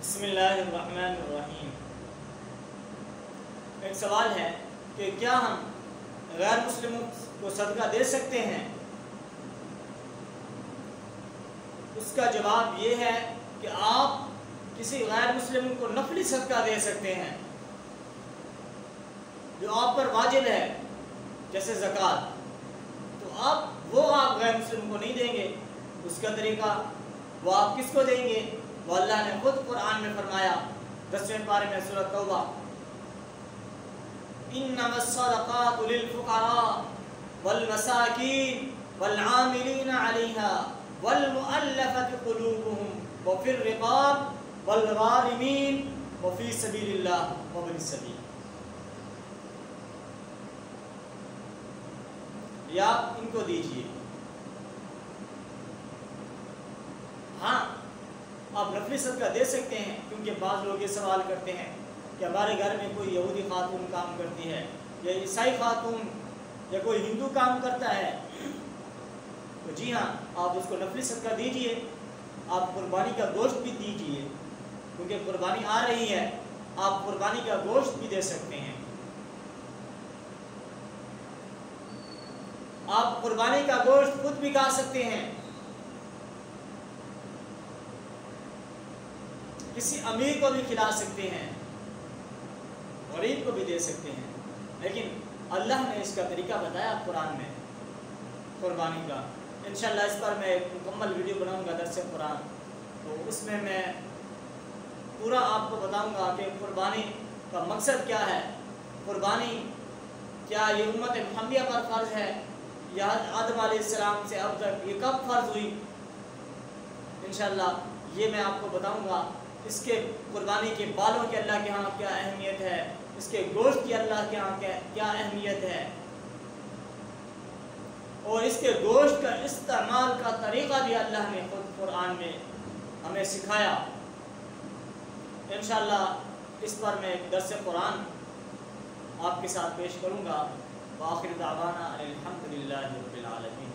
बिस्मिल्लाहिर्रहमानिर्रहीम। एक सवाल है कि क्या हम गैर मुस्लिमों को सदका दे सकते हैं? उसका जवाब ये है कि आप किसी गैर मुस्लिम को नफली सदका दे सकते हैं जो आप पर वाजिब है, जैसे ज़कात। तो आप गैर मुस्लिम को नहीं देंगे। उसका तरीका वो आप किसको देंगे? वो अल्लाह ने खुद कुरान में फरमाया 10वें पारे में सूरह तौबा, इन्नमस्सदक़ातु लिलफ़ुक़रा वल्मसाकीन वल्आमिलीना अलैहा वल्मुअल्लफ़ति क़ुलूबुहुम वफ़िर रिक़ाब वल्ग़ारिमीन वफ़ी सबीलिल्लाह वब्निस सबील। या इनको दीजिए। हाँ, आप नफली सदका दे सकते हैं, क्योंकि बाज़ लोग ये सवाल करते हैं कि हमारे घर में कोई यहूदी खातून काम करती है या ईसाई खातून या कोई हिंदू काम करता है। तो जी हाँ, आप उसको नफली सदका दीजिए। आप कुर्बानी का गोश्त भी दीजिए, क्योंकि कुर्बानी आ रही है। आप कुर्बानी का गोश्त भी दे सकते हैं। आप कुर्बानी का गोश्त खुद भी खा सकते हैं, किसी अमीर को भी खिला सकते हैं, गरीब को भी दे सकते हैं। लेकिन अल्लाह ने इसका तरीका बताया कुरान में कुर्बानी का। इंशाअल्लाह इस पर मैं एक मुकम्मल वीडियो बनाऊंगा दर्स कुरान, तो उसमें मैं पूरा आपको बताऊंगा कि कुर्बानी का मकसद क्या है। कुर्बानी क्या ये उम्मत मुहम्मदिया पर फ़र्ज़ है या आदम अलैहिस्सलाम से अब तक ये कब फ़र्ज़ हुई? इंशाअल्लाह ये मैं आपको बताऊंगा। इसके कुर्बानी के बालों की अल्लाह के यहाँ क्या अहमियत है, इसके गोश्त की अल्लाह के यहाँ क्या अहमियत है, और इसके गोश्त का इस्तेमाल का तरीक़ा भी अल्लाह ने खुद कुरान में हमें सिखाया। इंशाअल्लाह इस पर मैं दर्स कुरान आपके साथ पेश करूँगा। व आखिर दावाना अनिल हम्दुलिल्लाहि रब्बिल आलमीन।